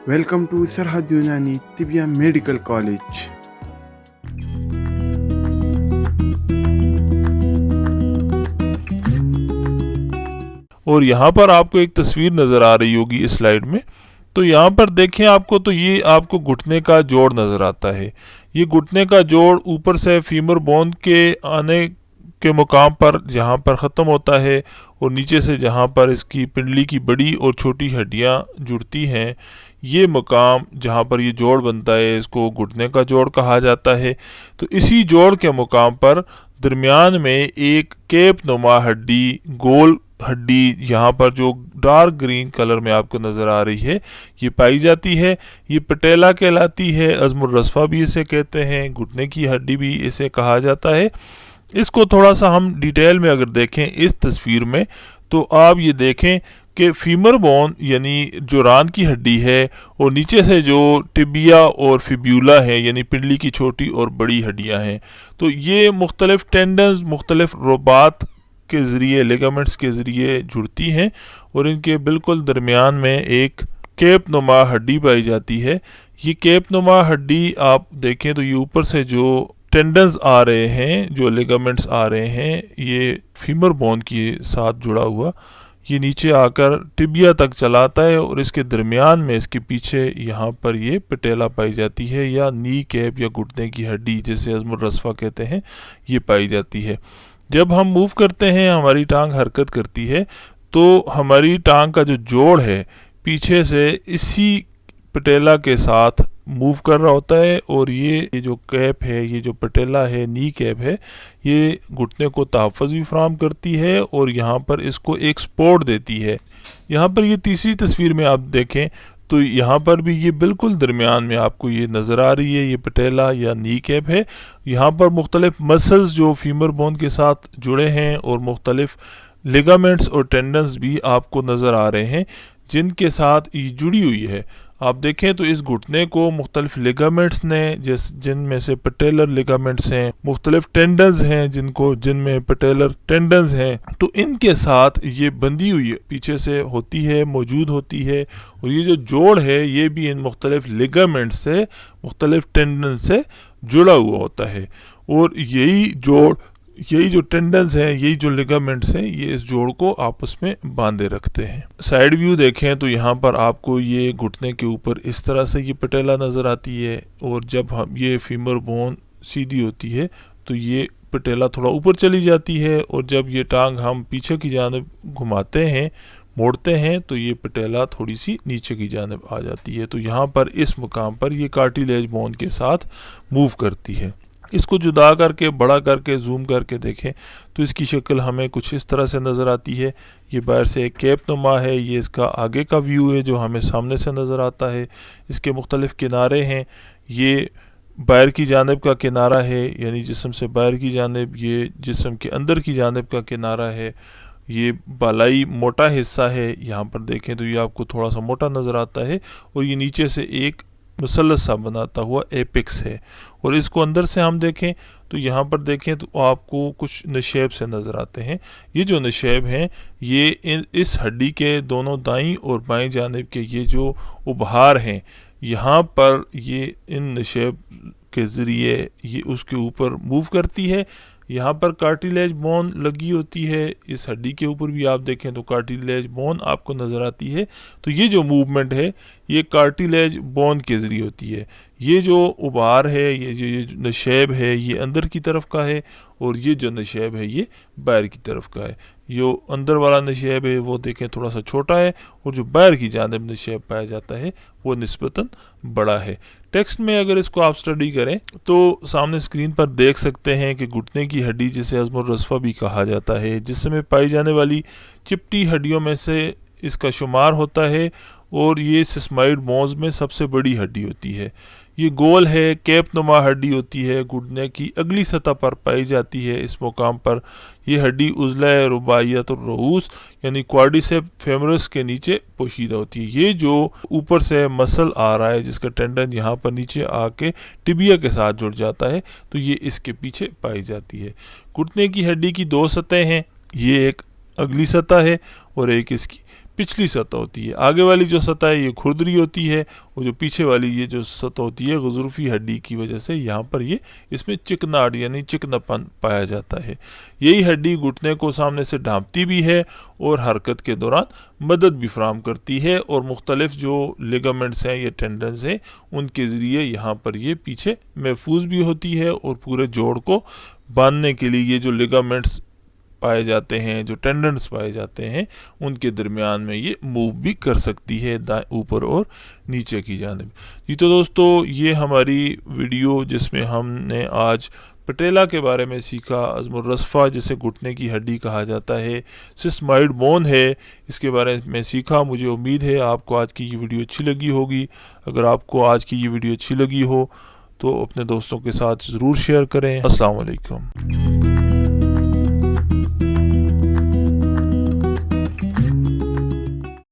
Welcome to Sarhad Yunani Tibia Medical College. और यहाँ पर आपको एक तस्वीर नज़र आ रही होगी इस स्लाइड में। तो यहाँ पर देखें आपको, तो ये आपको घुटने का जोड़ नज़र आता है। ये घुटने का जोड़ ऊपर से फीमर बोन के आने के मुकाम पर जहाँ पर ख़त्म होता है और नीचे से जहाँ पर इसकी पिंडली की बड़ी और छोटी हड्डियाँ जुड़ती हैं, ये मुकाम जहाँ पर ये जोड़ बनता है इसको घुटने का जोड़ कहा जाता है। तो इसी जोड़ के मुकाम पर दरमियान में एक केप नुमा हड्डी, गोल हड्डी यहाँ पर जो डार्क ग्रीन कलर में आपको नज़र आ रही है, ये पाई जाती है। ये पटेला कहलाती है, अज़मुर रस्फ़ा भी इसे कहते हैं, घुटने की हड्डी भी इसे कहा जाता है। इसको थोड़ा सा हम डिटेल में अगर देखें इस तस्वीर में, तो आप ये देखें कि फीमर बोन यानी जो रान की हड्डी है और नीचे से जो टिबिया और फिब्यूला है यानी पिंडली की छोटी और बड़ी हड्डियां हैं, तो ये मुख्तलिफ टेंडन्स, मुख्तलिफ रोबात के ज़रिए, लिगामेंट्स के ज़रिए जुड़ती हैं और इनके बिल्कुल दरमियान में एक केप नुमा हड्डी पाई जाती है। ये केप नुमा हड्डी आप देखें तो ये ऊपर से जो टेंडन्स आ रहे हैं, जो लिगामेंट्स आ रहे हैं, ये फीमर बोन के साथ जुड़ा हुआ, ये नीचे आकर टिबिया तक चलाता है और इसके दरमियान में इसके पीछे यहाँ पर ये पटेला पाई जाती है या नी कैप या घुटने की हड्डी जिसे अज़मुर रस्फ़ा कहते हैं, ये पाई जाती है। जब हम मूव करते हैं, हमारी टांग हरकत करती है, तो हमारी टांग का जो जोड़ है पीछे से इसी पटेला के साथ मूव कर रहा होता है और ये जो कैप है, ये जो पटेला है, नी कैप है, ये घुटने को तहफ़्फ़ुज़ भी फराहम करती है और यहाँ पर इसको एक सपोर्ट देती है। यहाँ पर ये तीसरी तस्वीर में आप देखें तो यहाँ पर भी ये बिल्कुल दरमियान में आपको ये नज़र आ रही है, ये पटेला या नी कैप है। यहाँ पर मुख्तलिफ मसल्स जो फीमर बोन के साथ जुड़े हैं और मुख्तलिफ लिगामेंट्स और टेंडन्स भी आपको नज़र आ रहे हैं जिनके साथ ये जुड़ी हुई है। आप देखें तो इस घुटने को मुख्तलिफ लिगामेंट्स ने, जिनमें से पटेलर लिगामेंट्स हैं, मुख्तलिफ टेंडन्स हैं जिनमें पटेलर टेंडन्स हैं, तो इनके साथ ये बंधी हुई पीछे से होती है, मौजूद होती है। और ये जो जोड़ है ये भी इन मुख्तलिफ लिगामेंट्स से, मुख्तलिफ टेंडन्स से जुड़ा हुआ होता है और यही जो टेंडन्स हैं, यही जो लिगामेंट्स हैं, ये इस जोड़ को आपस में बांधे रखते हैं। साइड व्यू देखें तो यहाँ पर आपको ये घुटने के ऊपर इस तरह से ये पटेला नज़र आती है और जब हम ये फीमर बोन सीधी होती है तो ये पटेला थोड़ा ऊपर चली जाती है और जब ये टांग हम पीछे की जानिब घुमाते हैं, मोड़ते हैं, तो ये पटेला थोड़ी सी नीचे की जानिब आ जाती है। तो यहाँ पर इस मुकाम पर ये कार्टिलेज बोन के साथ मूव करती है। इसको जुदा करके, बड़ा करके, जूम करके देखें तो इसकी शक्ल हमें कुछ इस तरह से नज़र आती है। ये बाहर से एक कैप नुमा है, ये इसका आगे का व्यू है जो हमें सामने से नज़र आता है। इसके मुख्तलिफ किनारे हैं, ये बाहर की जानिब का किनारा है यानी जिस्म से बाहर की जानिब, ये जिस्म के अंदर की जानिब का किनारा है। ये बालाई मोटा हिस्सा है, यहाँ पर देखें तो ये आपको थोड़ा सा मोटा नज़र आता है और ये नीचे से एक मुसल्लस सा बनाता हुआ एपिक्स है। और इसको अंदर से हम देखें तो यहाँ पर देखें तो आपको कुछ नशेब से नज़र आते हैं। ये जो नशेब हैं ये इस हड्डी के दोनों दाईं और बाईं जानिब के ये जो उभार हैं, यहाँ पर ये इन नशेब के ज़रिए ये उसके ऊपर मूव करती है। यहाँ पर कार्टिलेज बोन लगी होती है, इस हड्डी के ऊपर भी आप देखें तो कार्टिलेज बोन आपको नज़र आती है। तो ये जो मूवमेंट है ये कार्टिलेज बोन के ज़रिए होती है। ये जो उभार है, ये जो नशेब है, ये अंदर की तरफ का है और ये जो नशेब है ये बाहर की तरफ का है। जो अंदर वाला नशेब है वो देखें थोड़ा सा छोटा है और जो बाहर की जानिब नशेब पाया जाता है वो निस्बतन बड़ा है। टेक्स्ट में अगर इसको आप स्टडी करें तो सामने स्क्रीन पर देख सकते हैं कि घुटने की हड्डी जिसे अज़मुर रस्फ़ा भी कहा जाता है, जिसमें पाई जाने वाली चिपटी हड्डियों में से इसका शुमार होता है और ये सिस्माइड बोन्स में सबसे बड़ी हड्डी होती है। ये गोल है, कैप नुमा हड्डी होती है, घुटने की अगली सतह पर पाई जाती है। इस मुकाम पर यह हड्डी उज़ला रुबाइयत और रूस यानी क्वाड्रिसेप्स फेमरस के नीचे पोशीदा होती है। ये जो ऊपर से मसल आ रहा है जिसका टेंडन यहाँ पर नीचे आके टिबिया के साथ जुड़ जाता है, तो ये इसके पीछे पाई जाती है। घुटने की हड्डी की दो सतह हैं, ये एक अगली सतह है और एक इसकी पिछली सतह होती है। आगे वाली जो सतह है ये खुरदरी होती है, और जो पीछे वाली ये जो सतह होती है गुज़रूफ़ी हड्डी की वजह से यहाँ पर ये इसमें चिकनाहट यानी चिकनापन पाया जाता है। यही हड्डी घुटने को सामने से ढांपती भी है और हरकत के दौरान मदद भी फराहम करती है, और मुख्तलिफ जो लिगामेंट्स हैं या टेंडन्स हैं उनके ज़रिए यहाँ पर ये पीछे महफूज भी होती है, और पूरे जोड़ को बांधने के लिए ये जो लिगामेंट्स पाए जाते हैं, जो टेंडन्स पाए जाते हैं, उनके दरमियान में ये मूव भी कर सकती है ऊपर और नीचे की जानिब। जी तो दोस्तों, ये हमारी वीडियो जिसमें हमने आज पटेला के बारे में सीखा, अज़्मुर रस्फ़ा जिसे घुटने की हड्डी कहा जाता है, सिस्माइड बोन है, इसके बारे में सीखा। मुझे उम्मीद है आपको आज की ये वीडियो अच्छी लगी होगी। अगर आपको आज की ये वीडियो अच्छी लगी हो तो अपने दोस्तों के साथ ज़रूर शेयर करें। अस्सलाम वालेकुम।